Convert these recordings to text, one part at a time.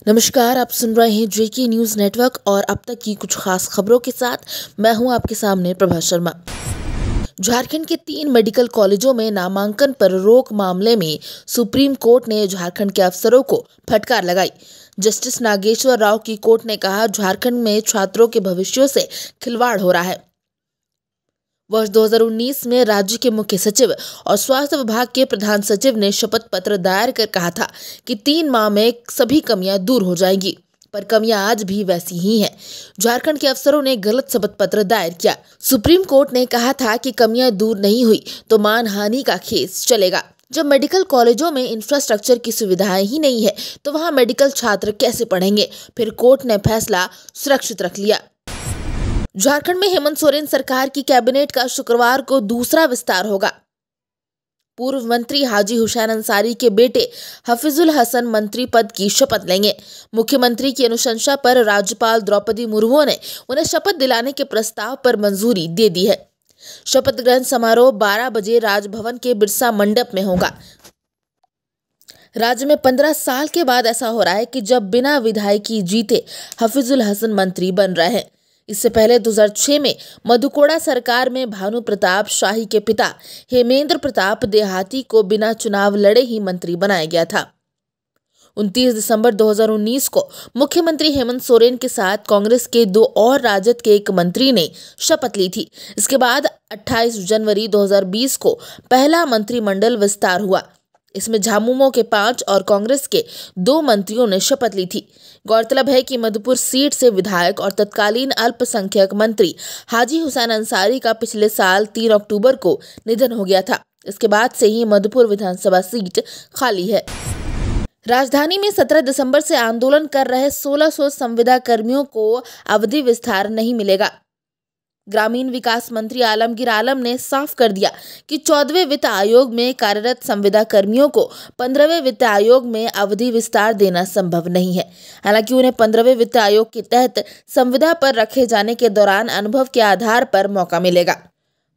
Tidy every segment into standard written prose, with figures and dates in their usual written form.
नमस्कार, आप सुन रहे हैं जेके न्यूज़ नेटवर्क और अब तक की कुछ खास खबरों के साथ मैं हूं आपके सामने प्रभा शर्मा। झारखंड के 3 मेडिकल कॉलेजों में नामांकन पर रोक मामले में सुप्रीम कोर्ट ने झारखंड के अफसरों को फटकार लगाई। जस्टिस नागेश्वर राव की कोर्ट ने कहा, झारखंड में छात्रों के भविष्यों से खिलवाड़ हो रहा है। वर्ष 2019 में राज्य के मुख्य सचिव और स्वास्थ्य विभाग के प्रधान सचिव ने शपथ पत्र दायर कर कहा था कि 3 माह में सभी कमियां दूर हो जाएंगी, पर कमियां आज भी वैसी ही हैं। झारखंड के अफसरों ने गलत शपथ पत्र दायर किया। सुप्रीम कोर्ट ने कहा था कि कमियां दूर नहीं हुई तो मानहानि का केस चलेगा। जब मेडिकल कॉलेजों में इंफ्रास्ट्रक्चर की सुविधाएं ही नहीं है तो वहां मेडिकल छात्र कैसे पढ़ेंगे? फिर कोर्ट ने फैसला सुरक्षित रख लिया। झारखंड में हेमंत सोरेन सरकार की कैबिनेट का शुक्रवार को दूसरा विस्तार होगा। पूर्व मंत्री हाजी हुसैन अंसारी के बेटे हफीजुल हसन मंत्री पद की शपथ लेंगे। मुख्यमंत्री की अनुशंसा पर राज्यपाल द्रौपदी मुर्मू ने उन्हें शपथ दिलाने के प्रस्ताव पर मंजूरी दे दी है। शपथ ग्रहण समारोह 12 बजे राजभवन के बिरसा मंडप में होगा। राज्य में 15 साल के बाद ऐसा हो रहा है कि जब बिना विधायकी जीते हफीजुल हसन मंत्री बन रहे हैं। इससे पहले 2006 में मधुकोड़ा सरकार में भानु प्रताप शाही के पिता हेमेंद्र प्रताप देहाती को बिना चुनाव लड़े ही मंत्री बनाया गया था। 29 दिसंबर 2019 को मुख्यमंत्री हेमंत सोरेन के साथ कांग्रेस के 2 और राजद के 1 मंत्री ने शपथ ली थी। इसके बाद 28 जनवरी 2020 को पहला मंत्रिमंडल विस्तार हुआ। इसमें झामुमो के 5 और कांग्रेस के 2 मंत्रियों ने शपथ ली थी। गौरतलब है कि मधुपुर सीट से विधायक और तत्कालीन अल्पसंख्यक मंत्री हाजी हुसैन अंसारी का पिछले साल 3 अक्टूबर को निधन हो गया था। इसके बाद से ही मधुपुर विधानसभा सीट खाली है। राजधानी में 17 दिसंबर से आंदोलन कर रहे 1600 संविदा कर्मियों को अवधि विस्तार नहीं मिलेगा। ग्रामीण विकास मंत्री आलमगीर आलम ने साफ कर दिया कि 14वें वित्त आयोग में कार्यरत संविदा कर्मियों को 15वें वित्त आयोग में अवधि विस्तार देना संभव नहीं है। हालांकि उन्हें 15वें वित्त आयोग के तहत संविदा पर रखे जाने के दौरान अनुभव के आधार पर मौका मिलेगा।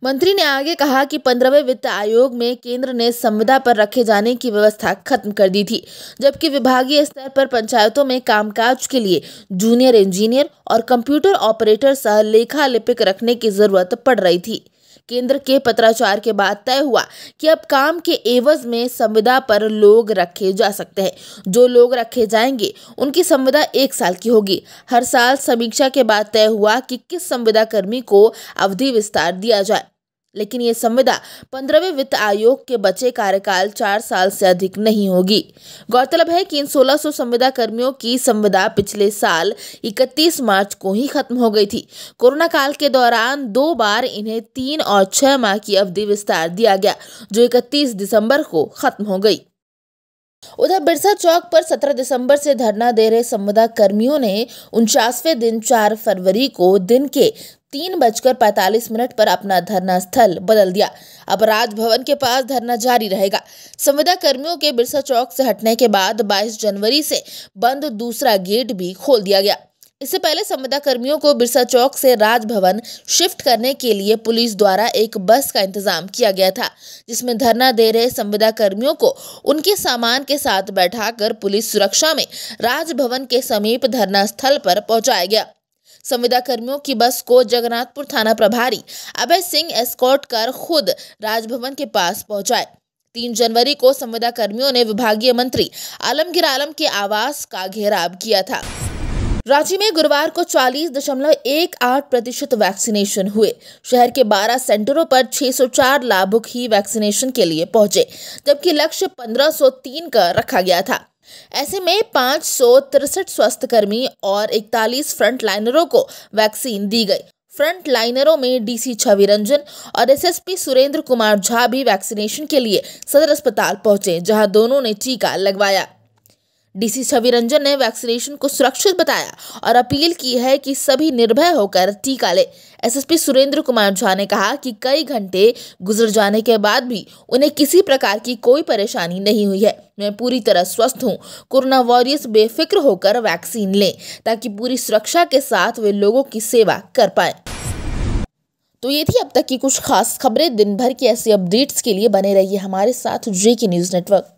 मंत्री ने आगे कहा कि 15वें वित्त आयोग में केंद्र ने संविदा पर रखे जाने की व्यवस्था खत्म कर दी थी, जबकि विभागीय स्तर पर पंचायतों में कामकाज के लिए जूनियर इंजीनियर और कंप्यूटर ऑपरेटर सह लेखा लिपिक रखने की जरूरत पड़ रही थी। केंद्र के पत्राचार के बाद तय हुआ कि अब काम के एवज में संविदा पर लोग रखे जा सकते हैं। जो लोग रखे जाएंगे उनकी संविदा 1 साल की होगी। हर साल समीक्षा के बाद तय हुआ कि किस संविदा कर्मी को अवधि विस्तार दिया जाए, लेकिन ये संविदा 15वें वित्त आयोग के बचे कार्यकाल 4 साल से अधिक नहीं होगी। गौरतलब है कि इन 1600 संविदा कर्मियों की संविदा पिछले साल 31 मार्च को ही खत्म हो गई थी। कोरोना काल के दौरान 2 बार इन्हें 3 और 6 माह की अवधि विस्तार दिया गया, जो 31 दिसंबर को खत्म हो गई। उधर बिरसा चौक पर 17 दिसंबर से धरना दे रहे संविदा कर्मियों ने 49वें दिन 4 फरवरी को दिन के 3:45 पर अपना धरना स्थल बदल दिया। अब राजभवन के पास धरना जारी रहेगा। संविदा कर्मियों के बिरसा चौक से हटने के बाद 22 जनवरी से बंद दूसरा गेट भी खोल दिया गया। इससे पहले संविदा कर्मियों को बिरसा चौक से राजभवन शिफ्ट करने के लिए पुलिस द्वारा एक बस का इंतजाम किया गया था, जिसमें धरना दे रहे संविदा कर्मियों को उनके सामान के साथ बैठाकर पुलिस सुरक्षा में राजभवन के समीप धरना स्थल पर पहुंचाया गया। संविदा कर्मियों की बस को जगन्नाथपुर थाना प्रभारी अभय सिंह एस्कॉर्ट कर खुद राजभवन के पास पहुंचाए। 3 जनवरी को संविदा कर्मियों ने विभागीय मंत्री आलमगीर आलम के आवास का घेराव किया था। रांची में गुरुवार को 40.18% वैक्सीनेशन हुए। शहर के 12 सेंटरों पर 604 लाभुक ही वैक्सीनेशन के लिए पहुंचे, जबकि लक्ष्य 1503 का रखा गया था। ऐसे में 563 स्वास्थ्यकर्मी और 41 फ्रंट लाइनरों को वैक्सीन दी गई। फ्रंट लाइनरों में डीसी छवि रंजन और एसएसपी सुरेंद्र कुमार झा भी वैक्सीनेशन के लिए सदर अस्पताल पहुंचे, जहां दोनों ने टीका लगवाया। डीसी छवि रंजन ने वैक्सीनेशन को सुरक्षित बताया और अपील की है कि सभी निर्भय होकर टीका ले। एसएसपी सुरेंद्र कुमार झा ने कहा कि कई घंटे गुजर जाने के बाद भी उन्हें किसी प्रकार की कोई परेशानी नहीं हुई है। मैं पूरी तरह स्वस्थ हूं। कोरोना वॉरियर्स बेफिक्र होकर वैक्सीन लें, ताकि पूरी सुरक्षा के साथ वे लोगों की सेवा कर पाए। तो ये थी अब तक की कुछ खास खबरें। दिन भर की ऐसी अपडेट्स के लिए बने रहिए हमारे साथ जेके न्यूज़ नेटवर्क।